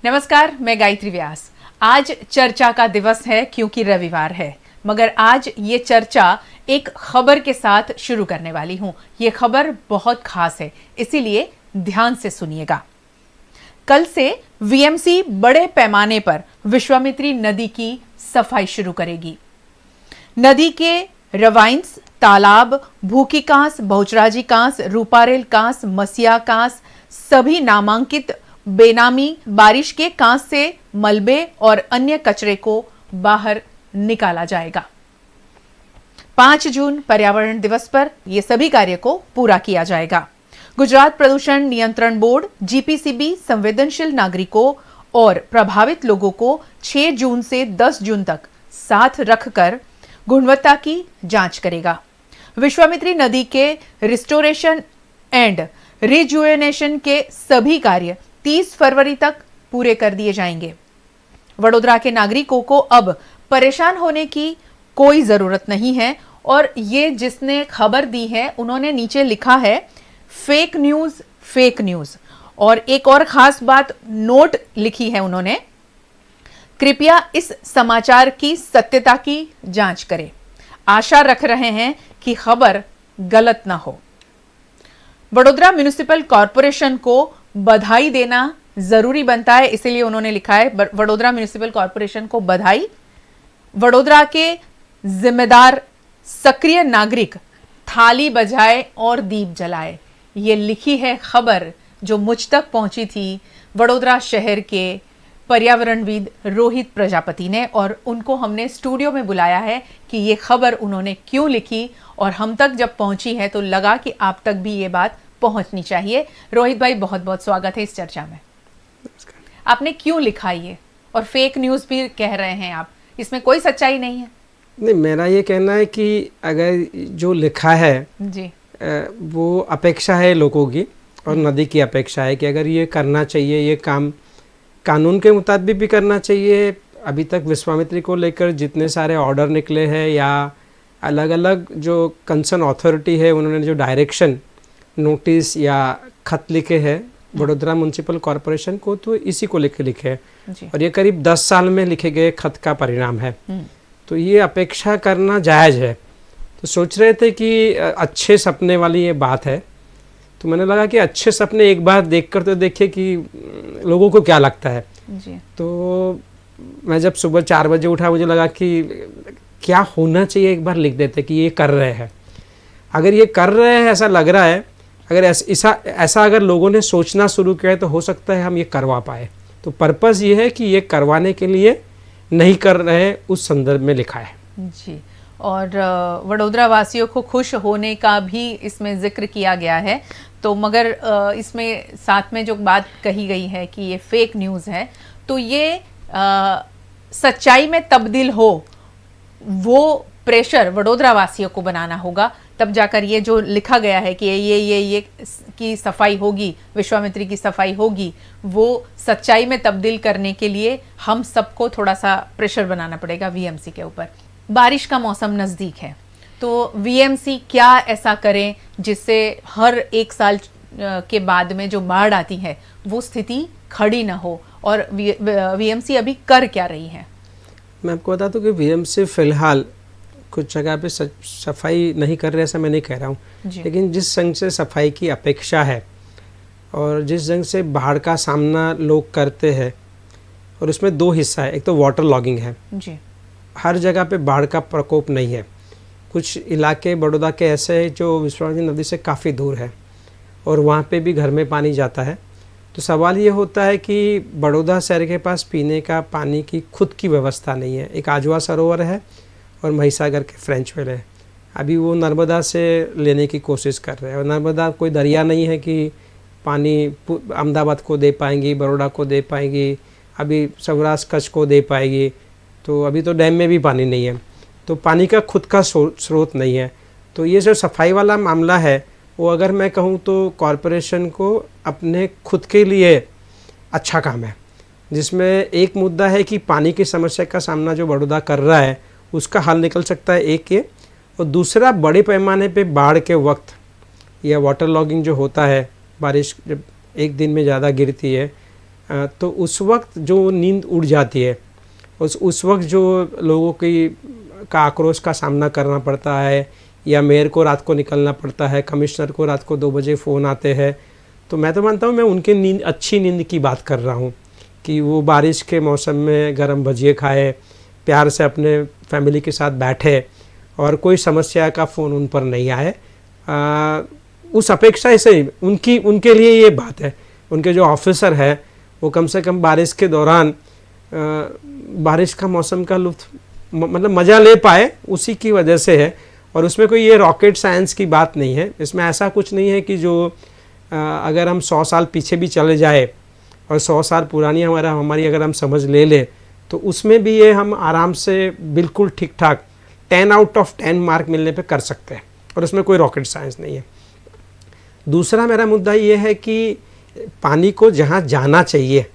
नमस्कार, मैं गायत्री व्यास। आज चर्चा का दिवस है क्योंकि रविवार है, मगर आज ये चर्चा एक खबर के साथ शुरू करने वाली हूं। ये खबर बहुत खास है, इसीलिए ध्यान से सुनिएगा। कल से वीएमसी बड़े पैमाने पर विश्वामित्री नदी की सफाई शुरू करेगी। नदी के रवाइंस, तालाब, भूखी कांस, बहुचराजी कांस, रूपारेल कांस, मसिया कांस, सभी नामांकित बेनामी बारिश के कांस से मलबे और अन्य कचरे को बाहर निकाला जाएगा। 5 जून पर्यावरण दिवस पर यह सभी कार्य को पूरा किया जाएगा। गुजरात प्रदूषण नियंत्रण बोर्ड जीपीसीबी संवेदनशील नागरिकों और प्रभावित लोगों को 6 जून से 10 जून तक साथ रखकर गुणवत्ता की जांच करेगा। विश्वामित्री नदी के रिस्टोरेशन एंड रिजुवेनेशन के सभी कार्य 30 फरवरी तक पूरे कर दिए जाएंगे। वडोदरा के नागरिकों को अब परेशान होने की कोई जरूरत नहीं है और ये जिसने खबर दी है उन्होंने नीचे लिखा है फेक न्यूज, फेक न्यूज। और एक और खास बात नोट लिखी है उन्होंने, कृपया इस समाचार की सत्यता की जांच करें। आशा रख रहे हैं कि खबर गलत ना हो। वडोदरा म्युनिसिपल कॉरपोरेशन को बधाई देना जरूरी बनता है, इसलिए उन्होंने लिखा है वडोदरा म्युनिसिपल कॉरपोरेशन को बधाई। वडोदरा के जिम्मेदार सक्रिय नागरिक थाली बजाए और दीप जलाए, ये लिखी है खबर जो मुझ तक पहुंची थी वडोदरा शहर के पर्यावरणविद रोहित प्रजापति ने, और उनको हमने स्टूडियो में बुलाया है कि ये खबर उन्होंने क्यों लिखी और हम तक जब पहुंची है तो लगा कि आप तक भी ये बात पहुंचनी चाहिए। रोहित भाई, बहुत बहुत स्वागत है इस चर्चा में। आपने क्यों लिखा ये, और फेक न्यूज भी कह रहे हैं आप, इसमें कोई सच्चाई नहीं है? नहीं, मेरा ये कहना है कि अगर जो लिखा है जी, वो अपेक्षा है लोगों की और नदी की अपेक्षा है कि अगर ये करना चाहिए, ये काम कानून के मुताबिक भी करना चाहिए। अभी तक विश्वामित्री को लेकर जितने सारे ऑर्डर निकले हैं या अलग अलग जो कंसर्न अथॉरिटी है उन्होंने जो डायरेक्शन नोटिस या खत लिखे हैं वडोदरा म्युनिसिपल कॉरपोरेशन को, तो इसी को लेकर लिखे हैं और ये करीब 10 साल में लिखे गए खत का परिणाम है। तो ये अपेक्षा करना जायज़ है। तो सोच रहे थे कि अच्छे सपने वाली ये बात है, तो मैंने लगा कि अच्छे सपने एक बार देखकर तो देखिए कि लोगों को क्या लगता है जी। तो मैं जब सुबह 4 बजे उठा, मुझे लगा कि क्या होना चाहिए, एक बार लिख देते कि ये कर रहे हैं। अगर ये कर रहे हैं ऐसा लग रहा है, अगर ऐसा अगर लोगों ने सोचना शुरू किया है तो हो सकता है हम ये करवा पाए। तो पर्पस ये है कि ये करवाने के लिए नहीं कर रहे, उस संदर्भ में लिखा है जी। और वडोदरा वासियों को खुश होने का भी इसमें जिक्र किया गया है। तो मगर इसमें साथ में जो बात कही गई है कि ये फेक न्यूज़ है, तो ये सच्चाई में तब्दील हो, वो प्रेशर वडोदरा वासियों को बनाना होगा, तब जाकर ये जो लिखा गया है कि ये की सफाई होगी, विश्वामित्री की सफाई होगी, वो सच्चाई में तब्दील करने के लिए हम सबको थोड़ा सा प्रेशर बनाना पड़ेगा वीएमसी के ऊपर। बारिश का मौसम नज़दीक है, तो वीएमसी क्या ऐसा करें जिससे हर 1 साल के बाद में जो बाढ़ आती है वो स्थिति खड़ी ना हो, और वीएमसी अभी कर क्या रही है? मैं आपको बता दूं कि वीएमसी फिलहाल कुछ जगह पे सफाई नहीं कर रहे, ऐसा मैं नहीं कह रहा हूँ, लेकिन जिस ढंग से सफाई की अपेक्षा है और जिस ढंग से बाढ़ का सामना लोग करते हैं, और उसमें 2 हिस्सा है। एक तो वाटर लॉगिंग है जी। हर जगह पे बाढ़ का प्रकोप नहीं है। कुछ इलाके बड़ौदा के ऐसे हैं जो विश्वामित्री नदी से काफ़ी दूर है और वहाँ पे भी घर में पानी जाता है। तो सवाल ये होता है कि बड़ौदा शहर के पास पीने का पानी की खुद की व्यवस्था नहीं है। एक आजवा सरोवर है और महिसागर के फ्रेंच वेल है। अभी वो नर्मदा से लेने की कोशिश कर रहे हैं, और नर्मदा कोई दरिया नहीं है कि पानी अहमदाबाद को दे पाएंगी, बड़ौदा को दे पाएंगी, अभी सौराष्ट्र कच्छ को दे पाएगी। तो अभी तो डैम में भी पानी नहीं है, तो पानी का खुद का स्रोत नहीं है। तो ये जो सफाई वाला मामला है वो अगर मैं कहूँ तो कॉरपोरेशन को अपने खुद के लिए अच्छा काम है, जिसमें एक मुद्दा है कि पानी की समस्या का सामना जो बड़ौदा कर रहा है उसका हल निकल सकता है, एक ये, और दूसरा बड़े पैमाने पे बाढ़ के वक्त या वाटर लॉगिंग जो होता है, बारिश जब एक दिन में ज़्यादा गिरती है तो उस वक्त जो नींद उड़ जाती है, उस वक्त जो लोगों का आक्रोश का सामना करना पड़ता है, या मेयर को रात को निकलना पड़ता है, कमिश्नर को रात को 2 बजे फ़ोन आते हैं, तो मैं तो मानता हूँ मैं उनके अच्छी नींद की बात कर रहा हूँ कि वो बारिश के मौसम में गर्म भजिए खाए, प्यार से अपने फैमिली के साथ बैठे और कोई समस्या का फ़ोन उन पर नहीं आए। उस अपेक्षा से उनके लिए ये बात है। उनके जो ऑफिसर है वो कम से कम बारिश के दौरान बारिश का मौसम का लुत्फ मतलब मज़ा ले पाए, उसी की वजह से है। और उसमें कोई ये रॉकेट साइंस की बात नहीं है, इसमें ऐसा कुछ नहीं है कि जो अगर हम 100 साल पीछे भी चले जाए और 100 साल पुरानी हमारी अगर हम समझ ले तो उसमें भी ये हम आराम से बिल्कुल ठीक ठाक 10 आउट ऑफ 10 मार्क मिलने पे कर सकते हैं, और उसमें कोई रॉकेट साइंस नहीं है। दूसरा मेरा मुद्दा ये है कि पानी को जहाँ जाना चाहिए,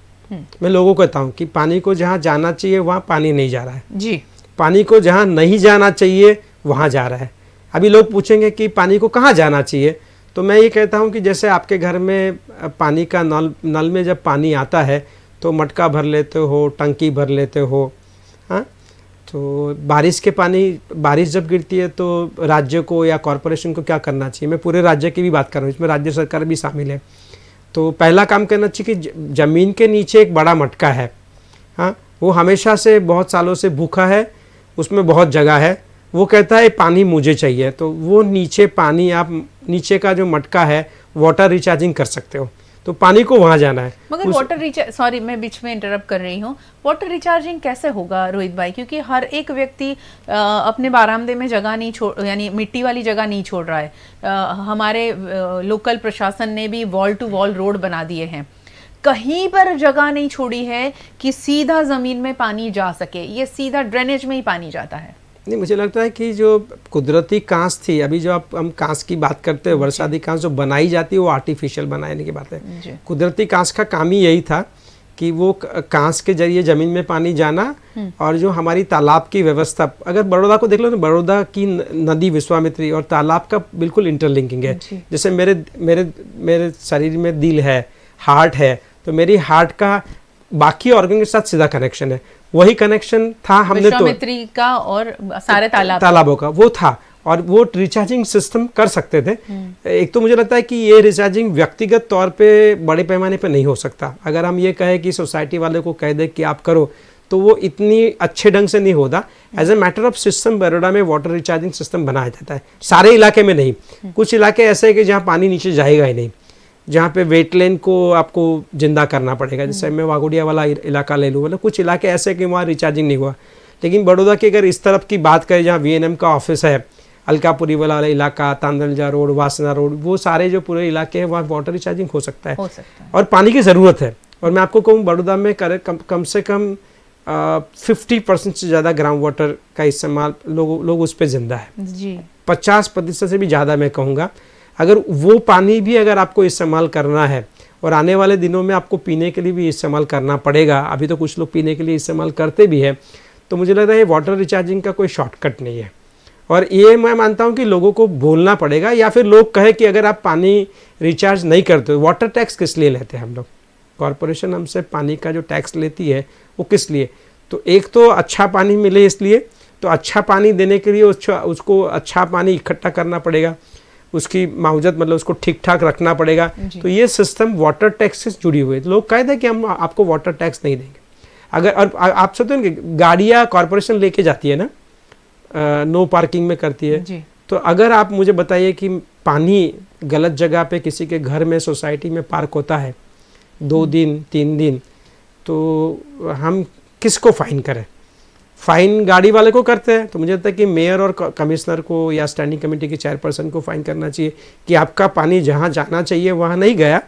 मैं लोगों को कहता हूँ कि पानी को जहाँ जाना चाहिए वहाँ पानी नहीं जा रहा है जी, पानी को जहाँ नहीं जाना चाहिए वहाँ जा रहा है। अभी लोग पूछेंगे कि पानी को कहाँ जाना चाहिए, तो मैं ये कहता हूँ कि जैसे आपके घर में पानी का नल में जब पानी आता है तो मटका भर लेते हो, टंकी भर लेते हो, हाँ। तो बारिश जब गिरती है तो राज्य को या कॉरपोरेशन को क्या करना चाहिए, मैं पूरे राज्य की भी बात कर रहा हूँ, इसमें राज्य सरकार भी शामिल है। तो पहला काम करना चाहिए कि ज़मीन के नीचे एक बड़ा मटका है, हाँ, वो हमेशा से बहुत सालों से भूखा है, उसमें बहुत जगह है, वो कहता है पानी मुझे चाहिए, तो वो नीचे पानी आप नीचे का जो मटका है वाटर रिचार्जिंग कर सकते हो, तो पानी को वहाँ जाना है। मगर वाटर रिचार्ज, सॉरी मैं बीच में इंटरप्ट कर रही हूँ, वाटर रिचार्जिंग कैसे होगा रोहित भाई? क्योंकि हर एक व्यक्ति अपने बारामदे में जगह नहीं छोड़, यानी मिट्टी वाली जगह नहीं छोड़ रहा है। हमारे लोकल प्रशासन ने भी वॉल टू वॉल रोड बना दिए हैं, कहीं पर जगह नहीं छोड़ी है कि सीधा जमीन में पानी जा सके, ये सीधा ड्रेनेज में ही पानी जाता है। नहीं, मुझे लगता है कि जो कुदरती कांस थी, अभी जो हम कांस की बात करते हैं, वर्षादी कांस जो बनाई जाती है वो आर्टिफिशियल बनाने की बात है। कुदरती कांस का काम ही यही था कि वो कांस के जरिए जमीन में पानी जाना, और जो हमारी तालाब की व्यवस्था, अगर बड़ौदा को देख लो तो बड़ौदा की नदी विश्वामित्री और तालाब का बिल्कुल इंटरलिंकिंग है। जैसे मेरे शरीर में दिल है, हार्ट है, तो मेरी हार्ट का बाकी ऑर्गन के साथ सीधा कनेक्शन है, वही कनेक्शन था हमने तो विश्वामित्री का और सारे तालाबों का वो था, और वो रिचार्जिंग सिस्टम कर सकते थे। एक तो मुझे लगता है कि ये रिचार्जिंग व्यक्तिगत तौर पे बड़े पैमाने पे नहीं हो सकता। अगर हम ये कहें कि सोसाइटी वाले को कह दे कि आप करो, तो वो इतनी अच्छे ढंग से नहीं होता। As a matter of system Baroda में वाटर रिचार्जिंग सिस्टम बनाया जाता है, सारे इलाके में नहीं। कुछ इलाके ऐसे हैं कि जहाँ पानी नीचे जाएगा ही नहीं, जहाँ पे वेटलैंड को आपको जिंदा करना पड़ेगा। जैसे मैं वागोडिया वाला इलाका ले लूँ, मतलब कुछ इलाके ऐसे कि वहाँ रिचार्जिंग नहीं हुआ। लेकिन बड़ौदा की अगर इस तरफ की बात करें, जहाँ VNM का ऑफिस है, अलकापुरी वाला इलाका, तांदलजा रोड, वासना रोड, वो सारे जो पूरे इलाके हैं वहाँ वाटर रिचार्जिंग हो सकता है। और पानी की ज़रूरत है। और मैं आपको कहूँ बड़ौदा में कम से कम 50% से ज़्यादा ग्राउंड वाटर का इस्तेमाल लोग उस पर जिंदा है जी। 50% से भी ज़्यादा मैं कहूँगा। अगर वो पानी भी अगर आपको इस्तेमाल करना है, और आने वाले दिनों में आपको पीने के लिए भी इस्तेमाल करना पड़ेगा, अभी तो कुछ लोग पीने के लिए इस्तेमाल करते भी हैं, तो मुझे लगता है ये वाटर रिचार्जिंग का कोई शॉर्टकट नहीं है। और ये मैं मानता हूँ कि लोगों को बोलना पड़ेगा, या फिर लोग कहे कि अगर आप पानी रिचार्ज नहीं करते, वाटर टैक्स किस लिए लेते हैं हम लोग? कॉरपोरेशन हमसे पानी का जो टैक्स लेती है वो किस लिए? तो एक तो अच्छा पानी मिले इसलिए, तो अच्छा पानी देने के लिए उसको अच्छा पानी इकट्ठा करना पड़ेगा, उसकी मावजत मतलब उसको ठीक ठाक रखना पड़ेगा। तो ये सिस्टम वाटर टैक्स से जुड़ी हुई है। तो लोग कहते हैं कि हम आपको वाटर टैक्स नहीं देंगे। अगर और आप सोचते हैं कि गाड़ियाँ कॉरपोरेशन लेके जाती है ना, नो पार्किंग में करती है जी। तो अगर आप मुझे बताइए कि पानी गलत जगह पे किसी के घर में, सोसाइटी में पार्क होता है 2 दिन 3 दिन, तो हम किसको फाइन करें? फाइन गाड़ी वाले को करते हैं। तो मुझे लगता है कि मेयर और कमिश्नर को या स्टैंडिंग कमेटी के चेयरपर्सन को फाइन करना चाहिए कि आपका पानी जहाँ जाना चाहिए वहाँ नहीं गया,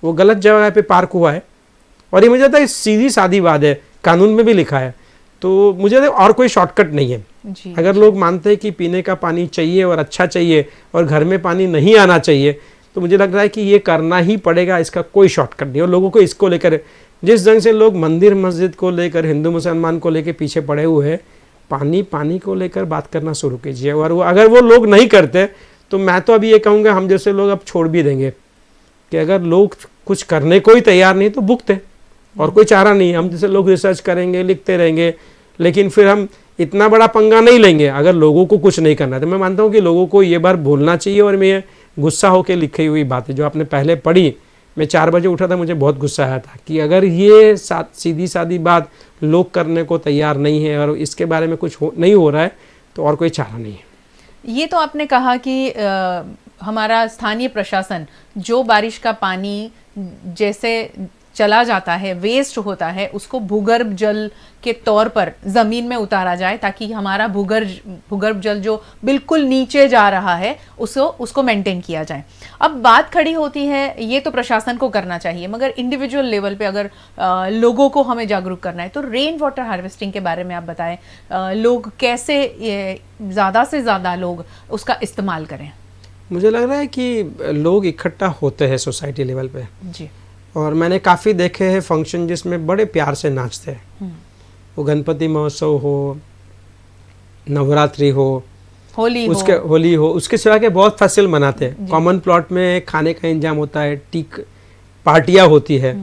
वो गलत जगह पे पार्क हुआ है। और ये मुझे लगता है सीधी सादी बात है, कानून में भी लिखा है। तो मुझे लगता है और कोई शॉर्टकट नहीं है जी। अगर लोग मानते हैं कि पीने का पानी चाहिए और अच्छा चाहिए और घर में पानी नहीं आना चाहिए, तो मुझे लग रहा है कि ये करना ही पड़ेगा, इसका कोई शॉर्टकट नहीं। और लोगों को इसको लेकर, जिस ढंग से लोग मंदिर मस्जिद को लेकर, हिंदू मुसलमान को लेकर पीछे पड़े हुए हैं, पानी को लेकर बात करना शुरू कीजिए। और अगर वो लोग नहीं करते, तो मैं तो अभी ये कहूँगा हम जैसे लोग अब छोड़ भी देंगे कि अगर लोग कुछ करने को ही तैयार नहीं तो भुगते। और कोई चारा नहीं है। हम जैसे लोग रिसर्च करेंगे, लिखते रहेंगे, लेकिन फिर हम इतना बड़ा पंगा नहीं लेंगे अगर लोगों को कुछ नहीं करना। तो मैं मानता हूँ कि लोगों को ये बार बोलना चाहिए। और मैं गुस्सा होकर लिखी हुई बातें जो आपने पहले पढ़ी, मैं 4 बजे उठा था, मुझे बहुत गुस्सा आया था कि अगर ये सीधी सादी बात लोग करने को तैयार नहीं है और इसके बारे में कुछ नहीं हो रहा है तो और कोई चारा नहीं है। ये तो आपने कहा कि हमारा स्थानीय प्रशासन जो बारिश का पानी जैसे चला जाता है, वेस्ट होता है, उसको भूगर्भ जल के तौर पर ज़मीन में उतारा जाए ताकि हमारा भूगर्भ जल जो बिल्कुल नीचे जा रहा है उसको मेंटेन किया जाए। अब बात खड़ी होती है, ये तो प्रशासन को करना चाहिए, मगर इंडिविजुअल लेवल पे अगर लोगों को हमें जागरूक करना है तो रेन वाटर हार्वेस्टिंग के बारे में आप बताएं, लोग कैसे ज़्यादा से ज़्यादा लोग उसका इस्तेमाल करें। मुझे लग रहा है कि लोग इकट्ठा होते हैं सोसाइटी लेवल पे जी, और मैंने काफ़ी देखे हैं फंक्शन जिसमें बड़े प्यार से नाचते हैं। वो गणपति महोत्सव हो, नवरात्रि हो, होली हो, उसके सिवा के बहुत फेस्टिवल मनाते हैं। कॉमन प्लॉट में खाने का इंतजाम होता है, टीक पार्टियां होती है।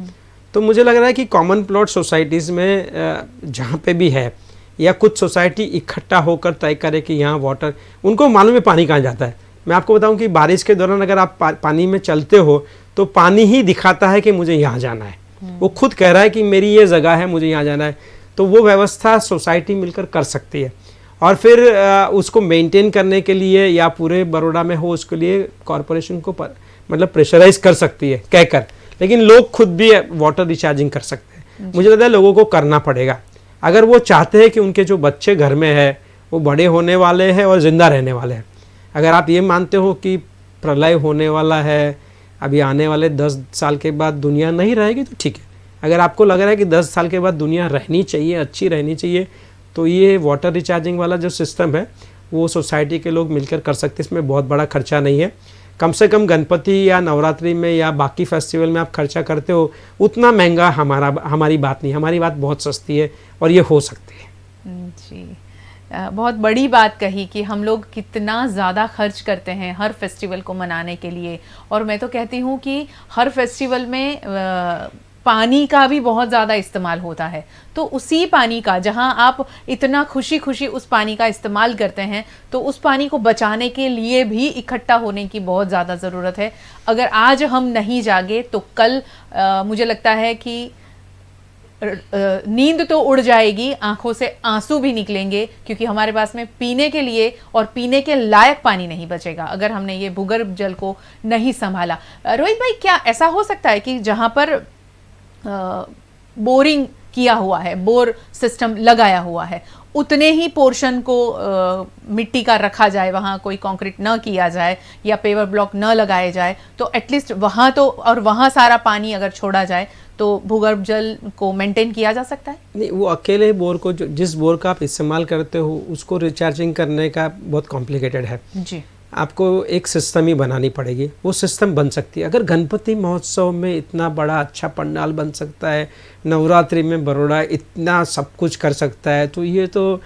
तो मुझे लग रहा है कि कॉमन प्लॉट सोसाइटीज़ में जहाँ पे भी है या कुछ सोसाइटी इकट्ठा होकर तय करे कि यहाँ वाटर, उनको मालूम है पानी कहाँ जाता है। मैं आपको बताऊं कि बारिश के दौरान अगर आप पानी में चलते हो तो पानी ही दिखाता है कि मुझे यहाँ जाना है। वो खुद कह रहा है कि मेरी ये जगह है, मुझे यहाँ जाना है। तो वो व्यवस्था सोसाइटी मिलकर कर सकती है और फिर उसको मेंटेन करने के लिए या पूरे बड़ौदा में हो उसके लिए कॉरपोरेशन को मतलब प्रेशराइज कर सकती है कहकर, लेकिन लोग खुद भी वाटर रिचार्जिंग कर सकते हैं। मुझे लगता है लोगों को करना पड़ेगा अगर वो चाहते हैं कि उनके जो बच्चे घर में है वो बड़े होने वाले हैं और ज़िंदा रहने वाले हैं। अगर आप ये मानते हो कि प्रलय होने वाला है, अभी आने वाले 10 साल के बाद दुनिया नहीं रहेगी तो ठीक है। अगर आपको लग रहा है कि 10 साल के बाद दुनिया रहनी चाहिए, अच्छी रहनी चाहिए, तो ये वाटर रिचार्जिंग वाला जो सिस्टम है वो सोसाइटी के लोग मिलकर कर सकते हैं। इसमें बहुत बड़ा खर्चा नहीं है। कम से कम गणपति या नवरात्रि में या बाकी फेस्टिवल में आप खर्चा करते हो उतना महंगा हमारी बात नहीं, हमारी बात बहुत सस्ती है और ये हो सकती है। जी, बहुत बड़ी बात कही कि हम लोग कितना ज़्यादा खर्च करते हैं हर फेस्टिवल को मनाने के लिए। और मैं तो कहती हूँ कि हर फेस्टिवल में पानी का भी बहुत ज़्यादा इस्तेमाल होता है। तो उसी पानी का, जहाँ आप इतना खुशी खुशी उस पानी का इस्तेमाल करते हैं, तो उस पानी को बचाने के लिए भी इकट्ठा होने की बहुत ज़्यादा ज़रूरत है। अगर आज हम नहीं जागे तो कल मुझे लगता है कि नींद तो उड़ जाएगी, आंखों से आंसू भी निकलेंगे, क्योंकि हमारे पास में पीने के लिए और पीने के लायक पानी नहीं बचेगा अगर हमने ये भूगर्भ जल को नहीं संभाला। रोहित भाई, क्या ऐसा हो सकता है कि जहां पर बोरिंग किया हुआ है, बोर सिस्टम लगाया हुआ है, उतने ही पोर्शन को मिट्टी का रखा जाए, वहाँ कोई कंक्रीट न किया जाए या पेवर ब्लॉक न लगाए जाए, तो एटलीस्ट वहाँ तो, और वहाँ सारा पानी अगर छोड़ा जाए तो भूगर्भ जल को मेंटेन किया जा सकता है? नहीं, वो अकेले बोर को, जिस बोर का आप इस्तेमाल करते हो उसको रिचार्जिंग करने का बहुत कॉम्प्लिकेटेड है जी। आपको एक सिस्टम ही बनानी पड़ेगी। वो सिस्टम बन सकती है अगर गणपति महोत्सव में इतना बड़ा अच्छा पंडाल बन सकता है, नवरात्रि में बड़ौदा इतना सब कुछ कर सकता है, तो ये तो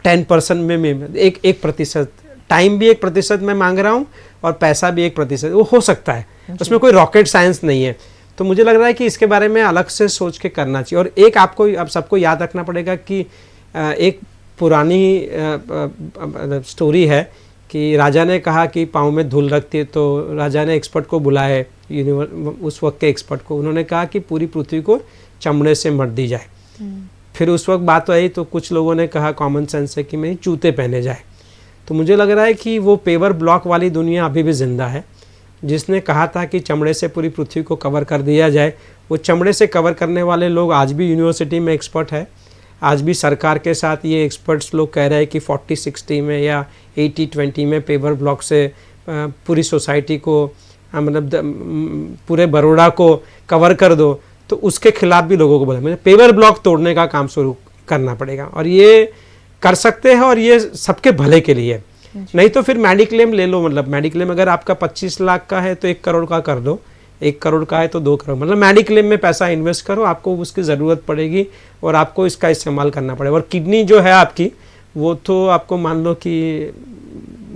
10% में 1%, टाइम भी 1% मैं मांग रहा हूँ और पैसा भी 1%, वो हो सकता है। उसमें कोई रॉकेट साइंस नहीं है। तो मुझे लग रहा है कि इसके बारे में अलग से सोच के करना चाहिए। और एक आपको अब सबको याद रखना पड़ेगा कि एक पुरानी स्टोरी है कि राजा ने कहा कि पाँव में धूल रखती है, तो राजा ने एक्सपर्ट को बुलाए, उस वक्त के एक्सपर्ट को। उन्होंने कहा कि पूरी पृथ्वी को चमड़े से मढ़ दी जाए। फिर उस वक्त बात आई तो कुछ लोगों ने कहा कॉमन सेंस है कि नहीं, जूते पहने जाए। तो मुझे लग रहा है कि वो पेवर ब्लॉक वाली दुनिया अभी भी जिंदा है, जिसने कहा था कि चमड़े से पूरी पृथ्वी को कवर कर दिया जाए। वो चमड़े से कवर करने वाले लोग आज भी यूनिवर्सिटी में एक्सपर्ट है। आज भी सरकार के साथ ये एक्सपर्ट्स लोग कह रहे हैं कि 40-60 में या 80-20 में पेवर ब्लॉक से पूरी सोसाइटी को, मतलब पूरे बड़ौदा को कवर कर दो। तो उसके खिलाफ भी लोगों को बोला, मुझे पेवर ब्लॉक तोड़ने का काम शुरू करना पड़ेगा और ये कर सकते हैं और ये सबके भले के लिए। नहीं तो फिर मेडिक्लेम ले लो, मतलब मेडिक्लेम अगर आपका 25 लाख का है तो 1 करोड़ का कर दो, 1 करोड़ का है तो 2 करोड़, मतलब मेडिक्लेम में पैसा इन्वेस्ट करो, आपको उसकी ज़रूरत पड़ेगी और आपको इसका इस्तेमाल करना पड़ेगा। और किडनी जो है आपकी, वो तो आपको मान लो कि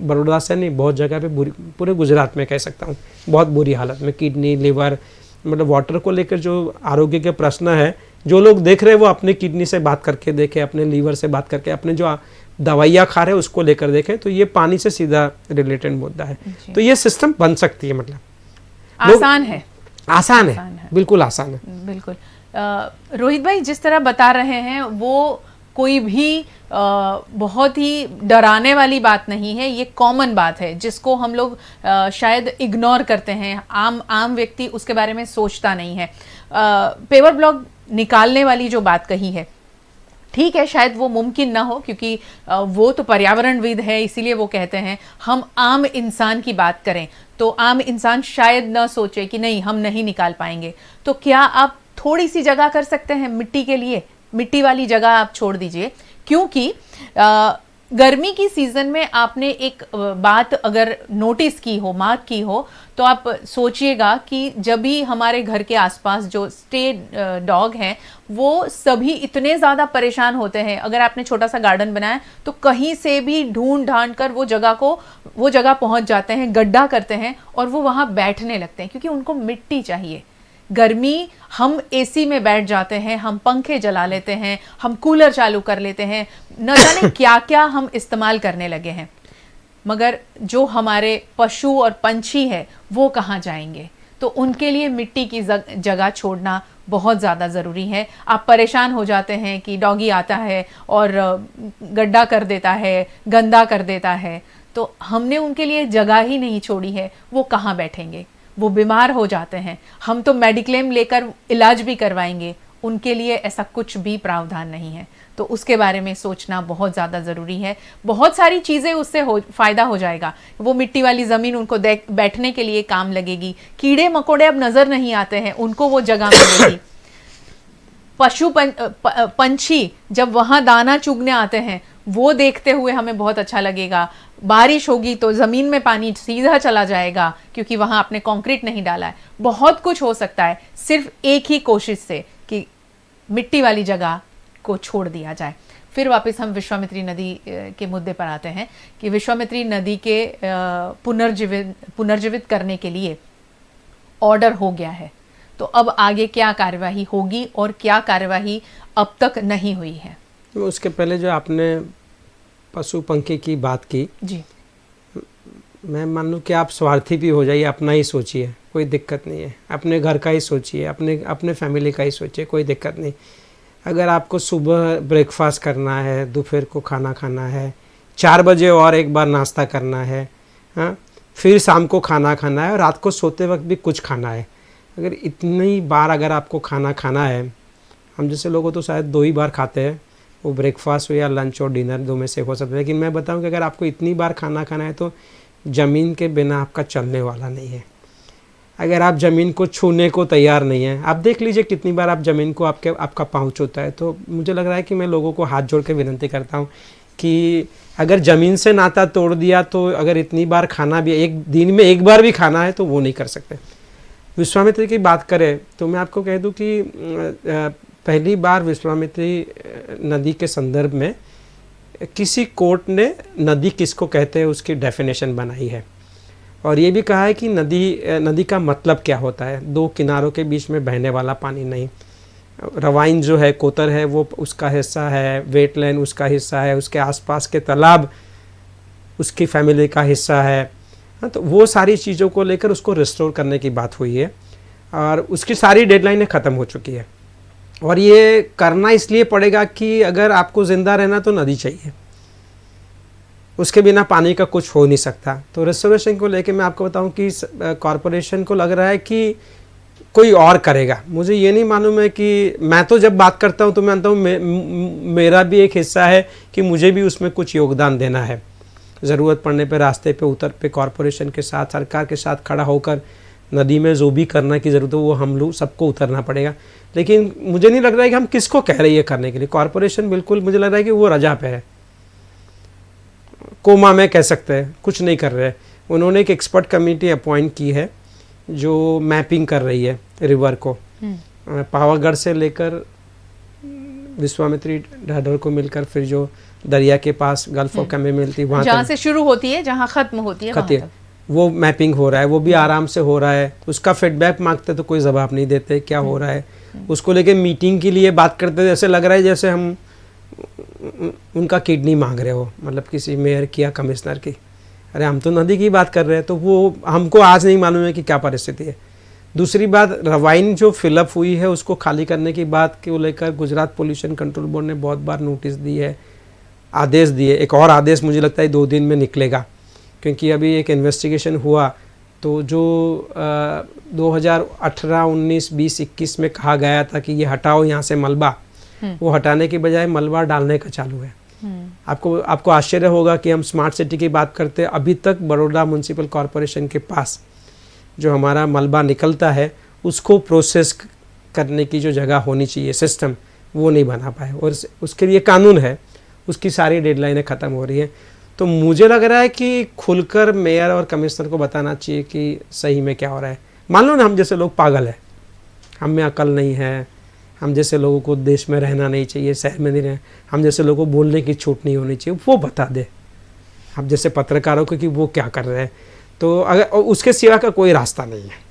बड़ौदा से नहीं, बहुत जगह पे पूरे गुजरात में कह सकता हूँ बहुत बुरी हालत में, किडनी, लिवर मतलब वाटर को लेकर जो आरोग्य के प्रश्न है, जो लोग देख रहे हैं वो अपने किडनी से बात करके देखें, अपने लीवर से बात करके, अपने जो दवाइयाँ खा रहे हैं उसको लेकर देखें, तो ये पानी से सीधा रिलेटेड मुद्दा है। तो ये सिस्टम बन सकती है, मतलब आसान है, आसान है, बिल्कुल आसान है। बिल्कुल। रोहित भाई जिस तरह बता रहे हैं वो कोई भी बहुत ही डराने वाली बात नहीं है, ये कॉमन बात है जिसको हम लोग शायद इग्नोर करते हैं, आम व्यक्ति उसके बारे में सोचता नहीं है। पेवर ब्लॉक निकालने वाली जो बात कही है, ठीक है, शायद वो मुमकिन ना हो क्योंकि वो तो पर्यावरणविद है, इसीलिए वो कहते हैं। हम आम इंसान की बात करें तो आम इंसान शायद ना सोचे कि नहीं हम नहीं निकाल पाएंगे। तो क्या आप थोड़ी सी जगह कर सकते हैं मिट्टी के लिए? मिट्टी वाली जगह आप छोड़ दीजिए, क्योंकि गर्मी की सीजन में आपने एक बात अगर नोटिस की हो, मार्क की हो, तो आप सोचिएगा कि जब भी हमारे घर के आसपास जो स्टे डॉग हैं वो सभी इतने ज़्यादा परेशान होते हैं। अगर आपने छोटा सा गार्डन बनाया तो कहीं से भी ढूंढ ढांड कर वो जगह पहुंच जाते हैं, गड्ढा करते हैं और वो वहाँ बैठने लगते हैं क्योंकि उनको मिट्टी चाहिए। गर्मी हम एसी में बैठ जाते हैं, हम पंखे जला लेते हैं, हम कूलर चालू कर लेते हैं, न जाने क्या क्या हम इस्तेमाल करने लगे हैं, मगर जो हमारे पशु और पंछी है वो कहाँ जाएंगे? तो उनके लिए मिट्टी की जगह छोड़ना बहुत ज़्यादा ज़रूरी है। आप परेशान हो जाते हैं कि डॉगी आता है और गड्ढा कर देता है, गंदा कर देता है, तो हमने उनके लिए जगह ही नहीं छोड़ी है, वो कहाँ बैठेंगे? वो बीमार हो जाते हैं, हम तो मेडिक्लेम लेकर इलाज भी करवाएंगे, उनके लिए ऐसा कुछ भी प्रावधान नहीं है। तो उसके बारे में सोचना बहुत ज़्यादा ज़रूरी है। बहुत सारी चीज़ें उससे फ़ायदा हो जाएगा। वो मिट्टी वाली ज़मीन उनको बैठने के लिए काम लगेगी, कीड़े मकोड़े अब नज़र नहीं आते हैं, उनको वो जगह मिलेगी। पशु पंछी जब वहाँ दाना चुगने आते हैं वो देखते हुए हमें बहुत अच्छा लगेगा। बारिश होगी तो ज़मीन में पानी सीधा चला जाएगा क्योंकि वहाँ आपने कंक्रीट नहीं डाला है। बहुत कुछ हो सकता है सिर्फ एक ही कोशिश से कि मिट्टी वाली जगह को छोड़ दिया जाए। फिर वापस हम विश्वामित्री नदी के मुद्दे पर आते हैं कि विश्वामित्री नदी के पुनर्जीवित करने के लिए ऑर्डर हो गया है, तो अब आगे क्या कार्यवाही होगी और क्या कार्यवाही अब तक नहीं हुई है? उसके पहले जो आपने पशु पंखी की बात की जी, मैं मान लूँ कि आप स्वार्थी भी हो जाइए, अपना ही सोचिए, कोई दिक्कत नहीं है। अपने घर का ही सोचिए, अपने फैमिली का ही सोचिए, कोई दिक्कत नहीं। अगर आपको सुबह ब्रेकफास्ट करना है, दोपहर को खाना खाना है, 4 बजे और एक बार नाश्ता करना है, हाँ, फिर शाम को खाना खाना है और रात को सोते वक्त भी कुछ खाना है, अगर इतनी बार अगर आपको खाना खाना है, हम जैसे लोगों तो शायद 2 ही बार खाते हैं, वो ब्रेकफास्ट हो या लंच और डिनर, 2 में से हो सकता है। लेकिन मैं बताऊं कि अगर आपको इतनी बार खाना खाना है तो ज़मीन के बिना आपका चलने वाला नहीं है। अगर आप ज़मीन को छूने को तैयार नहीं है, आप देख लीजिए कितनी बार आप ज़मीन को आपका पहुँच होता है। तो मुझे लग रहा है कि मैं लोगों को हाथ जोड़ के विनती करता हूँ कि अगर ज़मीन से नाता तोड़ दिया तो अगर इतनी बार खाना भी, एक दिन में एक बार भी खाना है तो वो नहीं कर सकते। विश्वामित्री की बात करें तो मैं आपको कह दूं कि पहली बार विश्वामित्री नदी के संदर्भ में किसी कोर्ट ने नदी किसको कहते हैं उसकी डेफिनेशन बनाई है, और ये भी कहा है कि नदी का मतलब क्या होता है। 2 किनारों के बीच में बहने वाला पानी नहीं। रवाइन जो है, कोतर है, वो उसका हिस्सा है, वेटलैंड उसका हिस्सा है, उसके आसपास के तालाब उसकी फैमिली का हिस्सा है। तो वो सारी चीज़ों को लेकर उसको रिस्टोर करने की बात हुई है और उसकी सारी डेडलाइनें ख़त्म हो चुकी है। और ये करना इसलिए पड़ेगा कि अगर आपको ज़िंदा रहना तो नदी चाहिए, उसके बिना पानी का कुछ हो नहीं सकता। तो रिस्टोरेशन को लेके मैं आपको बताऊं कि कॉरपोरेशन को लग रहा है कि कोई और करेगा। मुझे ये नहीं मालूम है कि मैं तो जब बात करता हूं तो मैं मानता हूँ मेरा भी एक हिस्सा है कि मुझे भी उसमें कुछ योगदान देना है। ज़रूरत पड़ने पे रास्ते पे उतर पे कॉरपोरेशन के साथ, सरकार के साथ खड़ा होकर नदी में जो भी करना की ज़रूरत है वो हम लोग सबको उतरना पड़ेगा। लेकिन मुझे नहीं लग रहा है कि हम किसको कह रहे हैं करने के लिए। कॉरपोरेशन बिल्कुल मुझे लग रहा है कि वो रजा पे है, कोमा में कह सकते हैं, कुछ नहीं कर रहे हैं। उन्होंने एक एक्सपर्ट कमेटी अपॉइंट की है जो मैपिंग कर रही है रिवर को, पावागढ़ से लेकर विश्वामित्री ढाढर को मिलकर फिर जो दरिया के पास गल्फ ऑफ कैमे मिलती है, वहाँ जहाँ से शुरू होती है, जहाँ ख़त्म होती है, वो मैपिंग हो रहा है, वो भी आराम से हो रहा है। उसका फीडबैक मांगते तो कोई जवाब नहीं देते क्या हो रहा है। उसको लेके मीटिंग के लिए बात करते जैसे लग रहा है जैसे हम उनका किडनी मांग रहे हो, मतलब किसी मेयर की या कमिश्नर की। अरे हम तो नदी की बात कर रहे हैं। तो वो हमको आज नहीं मालूम है कि क्या परिस्थिति है। दूसरी बात, रवाइन जो फिलअप हुई है उसको खाली करने की बात को लेकर गुजरात पोल्यूशन कंट्रोल बोर्ड ने बहुत बार नोटिस दी है, आदेश दिए। एक और आदेश मुझे लगता है 2 दिन में निकलेगा, क्योंकि अभी एक इन्वेस्टिगेशन हुआ तो जो 2018, 19, 20, 21 में कहा गया था कि ये हटाओ यहाँ से मलबा, वो हटाने की बजाय मलबा डालने का चालू है। आपको आश्चर्य होगा कि हम स्मार्ट सिटी की बात करते हैं, अभी तक बड़ौदा म्यूनसिपल कॉरपोरेशन के पास जो हमारा मलबा निकलता है उसको प्रोसेस करने की जो जगह होनी चाहिए, सिस्टम, वो नहीं बना पाए। और उसके लिए कानून है, उसकी सारी डेडलाइनें ख़त्म हो रही हैं। तो मुझे लग रहा है कि खुलकर मेयर और कमिश्नर को बताना चाहिए कि सही में क्या हो रहा है। मान लो ना हम जैसे लोग पागल हैं, हम में अकल नहीं है, हम जैसे लोगों को देश में रहना नहीं चाहिए, शहर में नहीं रहना, हम जैसे लोगों को बोलने की छूट नहीं होनी चाहिए, वो बता दे हम जैसे पत्रकारों को कि वो क्या कर रहे हैं। तो अगर उसके सिवा का कोई रास्ता नहीं है।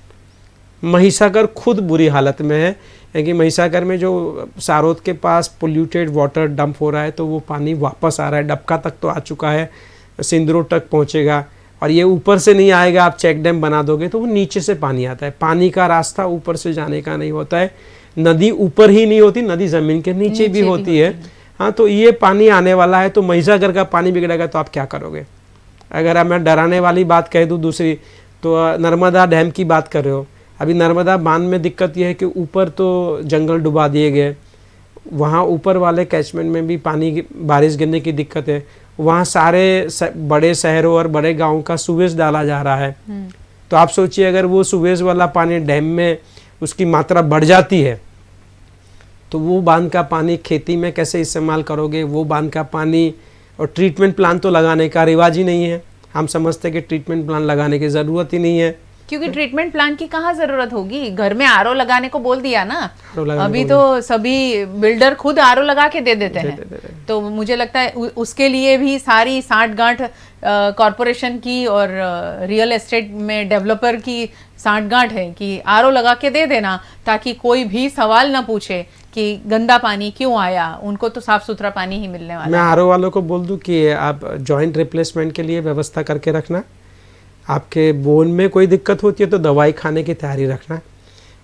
महिसागर खुद बुरी हालत में है, क्योंकि महिसागर में जो सारोद के पास पोल्यूटेड वाटर डंप हो रहा है तो वो पानी वापस आ रहा है, डबका तक तो आ चुका है, सिंदरो तक पहुंचेगा। और ये ऊपर से नहीं आएगा, आप चेक डैम बना दोगे तो वो नीचे से पानी आता है। पानी का रास्ता ऊपर से जाने का नहीं होता है, नदी ऊपर ही नहीं होती, नदी ज़मीन के नीचे भी होती है। हाँ, तो ये पानी आने वाला है, तो महिसागर का पानी बिगड़ेगा तो आप क्या करोगे। अगर अब मैं डराने वाली बात कह दूँ दूसरी, तो नर्मदा डैम की बात कर रहे हो, अभी नर्मदा बांध में दिक्कत यह है कि ऊपर तो जंगल डुबा दिए गए, वहाँ ऊपर वाले कैचमेंट में भी पानी की बारिश गिरने की दिक्कत है। वहाँ सारे बड़े शहरों और बड़े गाँव का सुवेज डाला जा रहा है। तो आप सोचिए अगर वो सुवेज वाला पानी डैम में उसकी मात्रा बढ़ जाती है तो वो बांध का पानी खेती में कैसे इस्तेमाल करोगे। वो बांध का पानी, और ट्रीटमेंट प्लान तो लगाने का रिवाज ही नहीं है। हम समझते हैं कि ट्रीटमेंट प्लान लगाने की ज़रूरत ही नहीं है, क्योंकि ट्रीटमेंट प्लान की कहाँ जरूरत होगी, घर में आरओ लगाने को बोल दिया ना। अभी तो सभी बिल्डर खुद आरओ लगा के दे देते हैं। तो मुझे लगता है उसके लिए भी सारी साठगांठ कॉरपोरेशन की और रियल एस्टेट में डेवलपर की साठगांठ है कि आरओ लगा के दे देना, ताकि कोई भी सवाल ना पूछे कि गंदा पानी क्यों आया। उनको तो साफ सुथरा पानी ही मिलने वाला है। मैं आरओ वालों को बोल दूं कि आप जॉइंट रिप्लेसमेंट के लिए व्यवस्था करके रखना। आपके बोन में कोई दिक्कत होती है तो दवाई खाने की तैयारी रखना।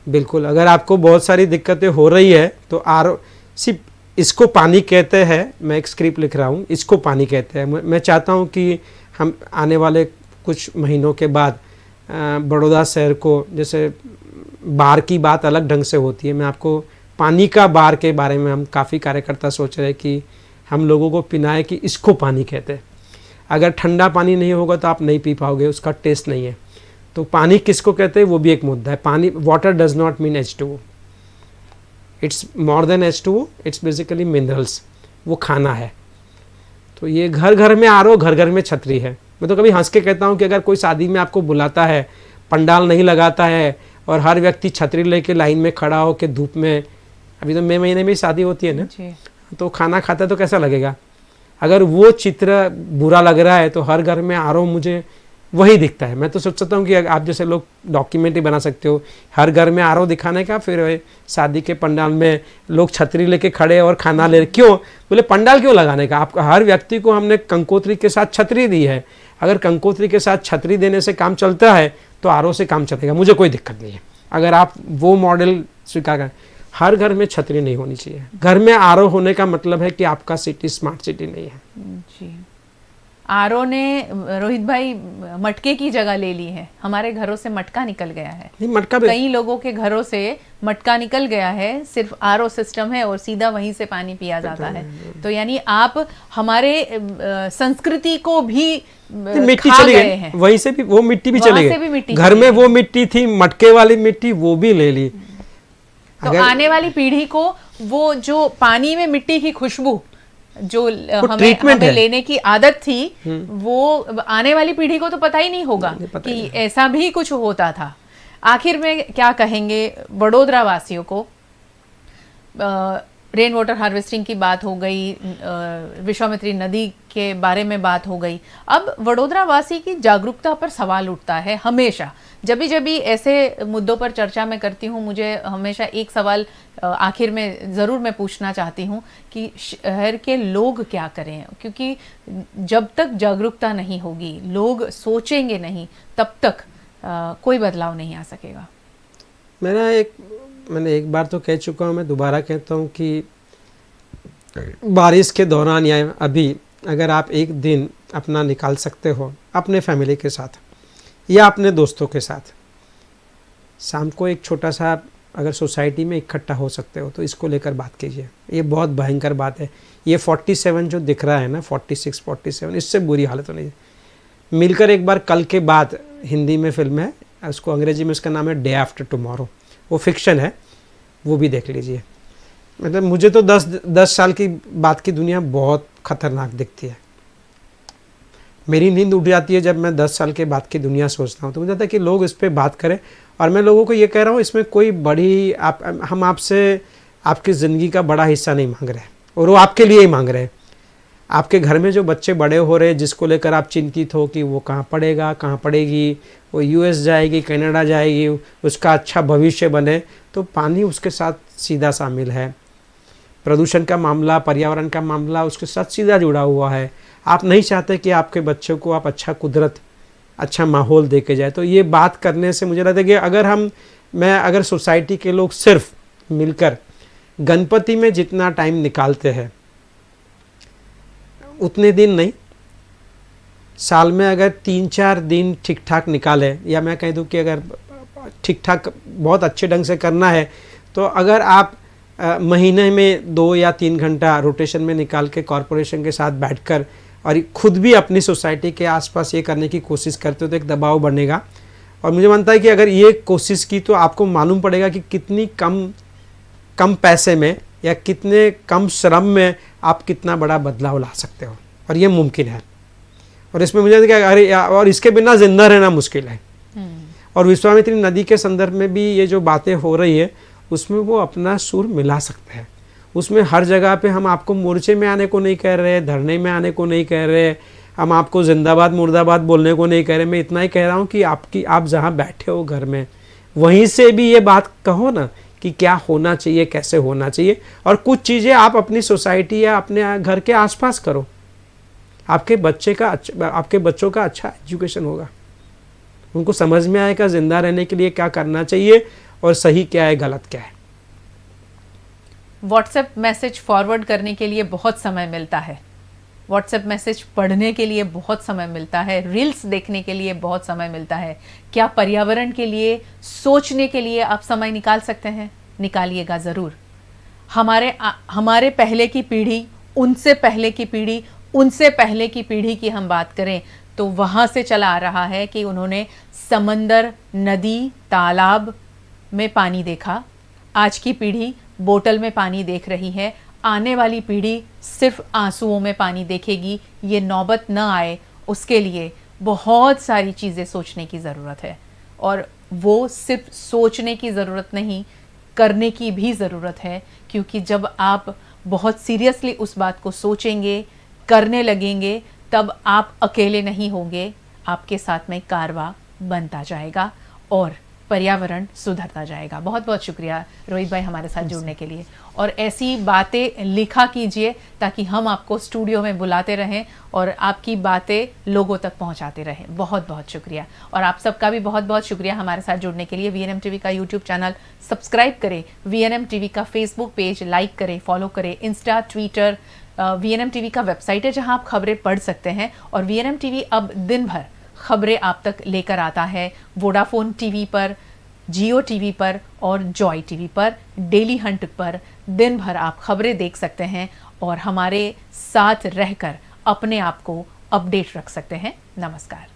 बिल्कुल, अगर आपको बहुत सारी दिक्कतें हो रही है तो आरओ, सिर्फ इसको पानी कहते हैं, मैं एक स्क्रिप्ट लिख रहा हूँ, इसको पानी कहते हैं। मैं चाहता हूँ कि हम आने वाले कुछ महीनों के बाद बड़ौदा शहर को, जैसे बाढ़ की बात अलग ढंग से होती है, मैं आपको पानी का बाढ़ के बारे में, हम काफ़ी कार्यकर्ता सोच रहे हैं कि हम लोगों को पिनाए कि इसको पानी कहते हैं। अगर ठंडा पानी नहीं होगा तो आप नहीं पी पाओगे, उसका टेस्ट नहीं है। तो पानी किसको कहते हैं वो भी एक मुद्दा है। पानी, water does not mean H2O, it's more than H2O, it's basically minerals, वो खाना है। तो ये घर घर में आरओ, घर घर में छतरी है। मैं तो कभी हंस के कहता हूँ कि अगर कोई शादी में आपको बुलाता है, पंडाल नहीं लगाता है और हर व्यक्ति छतरी लेके लाइन में खड़ा हो के धूप में, अभी तो मई महीने में शादी होती है ना, तो खाना खाता है तो कैसा लगेगा। अगर वो चित्र बुरा लग रहा है तो हर घर में आरओ मुझे वही दिखता है। मैं तो सोच सकता हूँ कि आप जैसे लोग डॉक्यूमेंट्री बना सकते हो, हर घर में आरओ दिखाने का, फिर शादी के पंडाल में लोग छतरी लेके खड़े और खाना ले, क्यों बोले पंडाल क्यों लगाने का। आपका हर व्यक्ति को हमने कंकोत्री के साथ छतरी दी है, अगर कंकोत्री के साथ छतरी देने से काम चलता है तो आरओ से काम चलेगा, मुझे कोई दिक्कत नहीं है। अगर आप वो मॉडल स्वीकार करें, हर घर में छतरी नहीं होनी चाहिए। घर में आरओ होने का मतलब है कि आपका सिटी स्मार्ट सिटी नहीं है। जी, आरओ ने, रोहित भाई, मटके की जगह ले ली है। हमारे घरों से मटका निकल गया है। नहीं, मटका कई लोगों के घरों से मटका निकल गया है, सिर्फ आरओ सिस्टम है और सीधा वहीं से पानी पिया जाता है। तो यानी आप हमारे संस्कृति को भी मिट्टी चली गई, वहीं से भी वो मिट्टी भी चली गई। घर में वो मिट्टी थी, मटके वाली मिट्टी, वो भी ले ली। तो आने वाली पीढ़ी को वो जो पानी में मिट्टी की खुशबू जो हमें लेने की आदत थी, वो आने वाली पीढ़ी को तो पता ही नहीं होगा कि ऐसा भी कुछ होता था। आखिर में क्या कहेंगे बड़ोदरा वासियों को, रेन वाटर हार्वेस्टिंग की बात हो गई, विश्वामित्री नदी के बारे में बात हो गई। अब वडोदरा वासी की जागरूकता पर सवाल उठता है हमेशा। जब भी ऐसे मुद्दों पर चर्चा मैं करती हूँ, मुझे हमेशा एक सवाल आखिर में ज़रूर मैं पूछना चाहती हूँ कि शहर के लोग क्या करें, क्योंकि जब तक जागरूकता नहीं होगी, लोग सोचेंगे नहीं, तब तक कोई बदलाव नहीं आ सकेगा। मैंने एक बार तो कह चुका हूँ, मैं दोबारा कहता हूँ कि बारिश के दौरान या अभी अगर आप एक दिन अपना निकाल सकते हो अपने फैमिली के साथ या अपने दोस्तों के साथ, शाम को एक छोटा सा अगर सोसाइटी में इकट्ठा हो सकते हो तो इसको लेकर बात कीजिए। ये बहुत भयंकर बात है। ये 47 जो दिख रहा है ना, 46, 47, इससे बुरी हालत तो नहीं है। मिलकर एक बार कल के बाद, हिंदी में फिल्म है, उसको अंग्रेजी में उसका नाम है डे आफ्टर टुमारो, वो फिक्शन है, वो भी देख लीजिए। मतलब मुझे तो 10 साल की बात की दुनिया बहुत खतरनाक दिखती है। मेरी नींद उठ जाती है जब मैं 10 साल के बाद की दुनिया सोचता हूँ। तो मुझे लगता है कि लोग इस पर बात करें। और मैं लोगों को ये कह रहा हूँ, इसमें कोई बड़ी हम आपसे आपकी ज़िंदगी का बड़ा हिस्सा नहीं मांग रहे, और वो आपके लिए ही मांग रहे हैं। आपके घर में जो बच्चे बड़े हो रहे हैं, जिसको लेकर आप चिंतित हो कि वो कहाँ पढ़ेगा, कहाँ पढ़ेगी, वो यूएस जाएगी, कनाडा जाएगी, उसका अच्छा भविष्य बने, तो पानी उसके साथ सीधा शामिल है। प्रदूषण का मामला, पर्यावरण का मामला उसके साथ सीधा जुड़ा हुआ है। आप नहीं चाहते कि आपके बच्चों को आप अच्छा कुदरत, अच्छा माहौल दे के जाए। तो ये बात करने से मुझे लगता है कि अगर सोसाइटी के लोग सिर्फ मिलकर गणपति में जितना टाइम निकालते हैं, उतने दिन नहीं, साल में अगर 3-4 दिन ठीक ठाक निकाले, या मैं कह दूं कि अगर ठीक ठाक बहुत अच्छे ढंग से करना है तो अगर आप महीने में 2 या 3 घंटा रोटेशन में निकाल के कॉरपोरेशन के साथ बैठकर और खुद भी अपनी सोसाइटी के आसपास ये करने की कोशिश करते हो तो एक दबाव बनेगा। और मुझे मानता है कि अगर ये कोशिश की तो आपको मालूम पड़ेगा कि कितनी कम पैसे में या कितने कम श्रम में आप कितना बड़ा बदलाव ला सकते हो, और ये मुमकिन है। और इसमें मुझे अरे और इसके बिना जिंदा रहना मुश्किल है। और विश्वामित्री नदी के संदर्भ में भी ये जो बातें हो रही है, उसमें वो अपना सुर मिला सकते हैं। उसमें हर जगह पे हम आपको मोर्चे में आने को नहीं कह रहे, धरने में आने को नहीं कह रहे, हम आपको जिंदाबाद मुर्दाबाद बोलने को नहीं कह रहे। मैं इतना ही कह रहा हूँ कि आप जहाँ बैठे हो घर में, वहीं से भी ये बात कहो ना कि क्या होना चाहिए, कैसे होना चाहिए। और कुछ चीज़ें आप अपनी सोसाइटी या अपने घर के आसपास करो। आपके बच्चों का अच्छा एजुकेशन होगा, उनको समझ में आएगा जिंदा रहने के लिए क्या करना चाहिए और सही क्या है, गलत क्या है। व्हाट्सएप मैसेज फॉरवर्ड करने के लिए बहुत समय मिलता है, व्हाट्सएप मैसेज पढ़ने के लिए बहुत समय मिलता है, रील्स देखने के लिए बहुत समय मिलता है। क्या पर्यावरण के लिए सोचने के लिए आप समय निकाल सकते हैं? निकालिएगा ज़रूर। हमारे पहले की पीढ़ी, उनसे पहले की पीढ़ी, उनसे पहले की पीढ़ी की हम बात करें तो वहाँ से चला आ रहा है कि उन्होंने समंदर, नदी, तालाब में पानी देखा। आज की पीढ़ी बोतल में पानी देख रही है। आने वाली पीढ़ी सिर्फ आंसुओं में पानी देखेगी। ये नौबत न आए उसके लिए बहुत सारी चीज़ें सोचने की ज़रूरत है। और वो सिर्फ सोचने की ज़रूरत नहीं, करने की भी ज़रूरत है। क्योंकि जब आप बहुत सीरियसली उस बात को सोचेंगे, करने लगेंगे, तब आप अकेले नहीं होंगे, आपके साथ में कारवां बनता जाएगा और पर्यावरण सुधरता जाएगा। बहुत बहुत शुक्रिया रोहित भाई हमारे साथ जुड़ने के लिए। और ऐसी बातें लिखा कीजिए ताकि हम आपको स्टूडियो में बुलाते रहें और आपकी बातें लोगों तक पहुंचाते रहें। बहुत बहुत शुक्रिया। और आप सबका भी बहुत बहुत शुक्रिया हमारे साथ जुड़ने के लिए। VNM TV का यूट्यूब चैनल सब्सक्राइब करें, VNM TV का फेसबुक पेज लाइक करें, फॉलो करें, इंस्टा, ट्विटर। VNM TV का वेबसाइट है जहां आप खबरें पढ़ सकते हैं। और VNM TV अब दिन भर खबरें आप तक लेकर आता है वोडाफोन टीवी पर, जियो टीवी पर और जॉय टीवी पर। डेली हंट पर दिन भर आप खबरें देख सकते हैं और हमारे साथ रहकर अपने आप को अपडेट रख सकते हैं। नमस्कार।